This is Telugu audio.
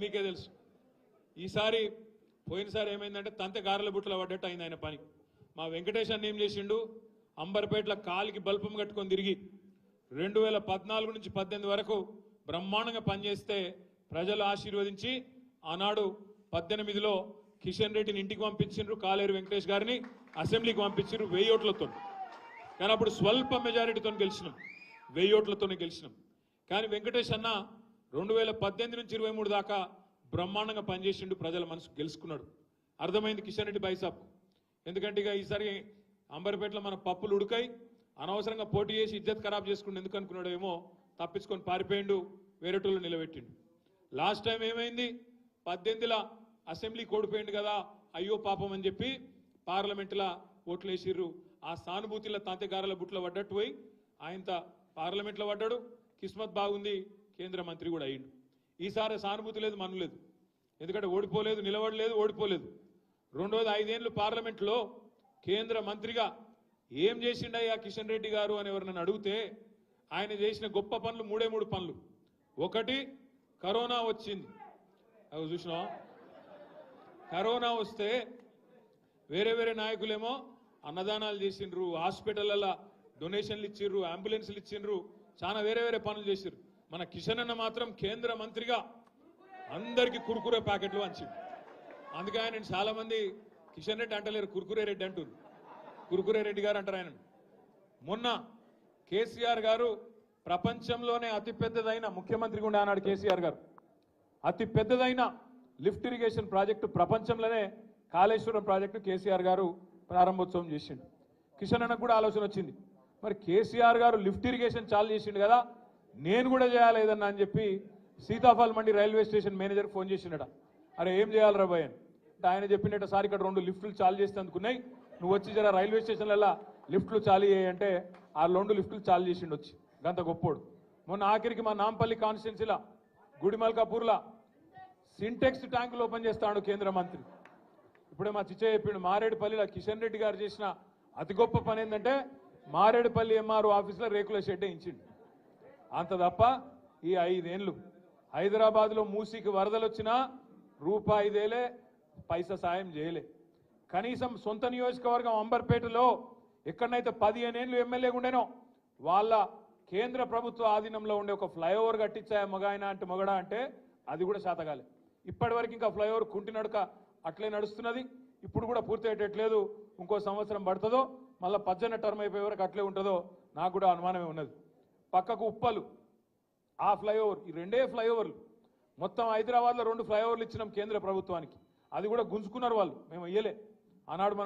మీకే తెలుసు. ఈసారి పోయినసారి ఏమైందంటే తంతె గారెల బుట్టలో పడ్డట్టు అయింది ఆయన పని. మా వెంకటేష్ అన్న ఏం చేసిండు, అంబర్పేటలో కాలికి బల్పం కట్టుకొని తిరిగి 2014 నుంచి 18 వరకు బ్రహ్మాండంగా పనిచేస్తే ప్రజలు ఆశీర్వదించి ఆనాడు 18లో కిషన్ రెడ్డిని ఇంటికి పంపించిండ్రు, కాలేరు వెంకటేష్ గారిని అసెంబ్లీకి పంపించిండ్రు 1000 ఓట్లతో. కానీ అప్పుడు స్వల్ప మెజారిటీతో గెలిచినాం, 1000 ఓట్లతోనే గెలిచినాం. కానీ వెంకటేష్ అన్న 2018 నుంచి 23 దాకా బ్రహ్మాండంగా పనిచేసిండు, ప్రజల మనసు గెలుచుకున్నాడు. అర్థమైంది కిషన్ రెడ్డి బైసాబ్. ఎందుకంటే ఇక ఈసారి అంబర్పేటలో మన పప్పులు ఉడకాయి అనవసరంగా పోటీ చేసి ఇజ్జత్ ఖరాబ్ చేసుకుంటూ ఎందుకు అనుకున్నాడో ఏమో, తప్పించుకొని పారిపోయిండు, వేరేటోళ్ళు నిలబెట్టిండు. లాస్ట్ టైం ఏమైంది, 18లో అసెంబ్లీ కోడిపోయిండు కదా, అయ్యో పాపం అని చెప్పి పార్లమెంటులో ఓట్లు వేసిర్రు. ఆ సానుభూతిలో తాంతెగారల బుట్లో పడ్డట్టు పోయి ఆయన పార్లమెంట్లో పడ్డాడు. కిస్మత్ బాగుంది, కేంద్ర మంత్రి కూడా అయ్యిండు. ఈసారి సానుభూతి లేదు, మను లేదు. ఎందుకంటే ఓడిపోలేదు, నిలబడలేదు, ఓడిపోలేదు. రెండోది 5 ఏళ్ళు పార్లమెంట్లో కేంద్ర మంత్రిగా ఏం చేసిండయ్యా కిషన్ రెడ్డి గారు అని ఎవరినైనా అడిగితే ఆయన చేసిన గొప్ప పనులు 3 పనులు. ఒకటి, కరోనా వచ్చింది. అవి చూసినా, కరోనా వస్తే వేరే వేరే నాయకులేమో అన్నదానాలు చేసిండ్రు, హాస్పిటల్లో డొనేషన్లు ఇచ్చిండ్రు, అంబులెన్స్లు ఇచ్చిండ్రు, చాలా వేరే వేరే పనులు చేసిండ్రు. మన కిషన్ అన్న మాత్రం కేంద్ర మంత్రిగా అందరికీ కుర్కురే ప్యాకెట్లు వంచిండు. అందుకే ఆయన చాలా మంది కిషన్ రెడ్డి అంటలేరు, కుర్కురే రెడ్డి అంటారు. కుర్కురే రెడ్డి గారు అంటారు ఆయన. మొన్న కేసీఆర్ గారు ప్రపంచంలోనే అతిపెద్దదైన ముఖ్యమంత్రి కూడా అన్నాడు కేసీఆర్ గారు. అతి పెద్దదైన లిఫ్ట్ ఇరిగేషన్ ప్రాజెక్టు ప్రపంచంలోనే కాళేశ్వరం ప్రాజెక్టు కేసీఆర్ గారు ప్రారంభోత్సవం చేసిండు. కిషన్ అన్నకు కూడా ఆలోచన వచ్చింది, మరి కేసీఆర్ గారు లిఫ్ట్ ఇరిగేషన్ చాలు చేసిండు కదా, నేను కూడా చేయాలి ఏదన్నా అని చెప్పి సీతాఫల్ మండి రైల్వే స్టేషన్ మేనేజర్కి ఫోన్ చేసిండట. అరే ఏం చేయాలి రాబాయ్ అని అంటే ఆయన చెప్పినట్టు, సార్ ఇక్కడ 2 లిఫ్ట్లు చాలు చేస్తే అందుకున్నాయి, నువ్వు వచ్చి జర రైల్వే స్టేషన్లలో లిఫ్ట్లు చాలు చేయంటే ఆ 2 లిఫ్ట్లు చాలు చేసిండు వచ్చి, గంత గొప్పోడు. మొన్న ఆఖరికి మా నాంపల్లి కాన్స్టిట్యున్సీలా గుడిమల్కాపూర్లా సింటెక్స్ ట్యాంకులు ఓపెన్ చేస్తాడు కేంద్ర మంత్రి. ఇప్పుడే మా చిచ్చయ్య చెప్పిండు, మారేడుపల్లిలో కిషన్ రెడ్డి గారు చేసిన అతి గొప్ప పని ఏంటంటే మారేడుపల్లి ఎంఆర్ఓ ఆఫీసులో రేకుల షెడ్ వేయించిండు. అంత తప్ప ఈ 5 ఏళ్ళు హైదరాబాద్లో మూసీకి వరదలు వచ్చినా రూపాయి దేలే, పైసా సాయం చేయలే. కనీసం సొంత నియోజకవర్గం అంబర్పేటలో ఎక్కడనైతే 15 ఏళ్ళు ఎమ్మెల్యేగా ఉండేనో వాళ్ళ కేంద్ర ప్రభుత్వ ఆధీనంలో ఉండే ఒక ఫ్లైఓవర్ కట్టించాయ మగాయన అంటే మొగడా అంటే అది కూడా శాతగాలే. ఇప్పటి వరకు ఇంకా ఫ్లైఓవర్ కుంటి నడక అట్లే నడుస్తున్నది. ఇప్పుడు కూడా పూర్తి అయ్యేటట్లేదు, ఇంకో సంవత్సరం పడుతుందో మళ్ళీ 18 టర్మ్ అయిపోయే వరకు అట్లే ఉంటుందో నాకు కూడా అనుమానమే ఉన్నది. పక్కకు ఉప్పలు, ఆ ఫ్లైఓవర్, ఈ 2 ఫ్లైఓవర్లు మొత్తం హైదరాబాద్లో 2 ఫ్లైఓవర్లు ఇచ్చినాం కేంద్ర ప్రభుత్వానికి, అది కూడా గుంజుకున్నారు వాళ్ళు, మేము ఇయ్యలే. ఆనాడు మనం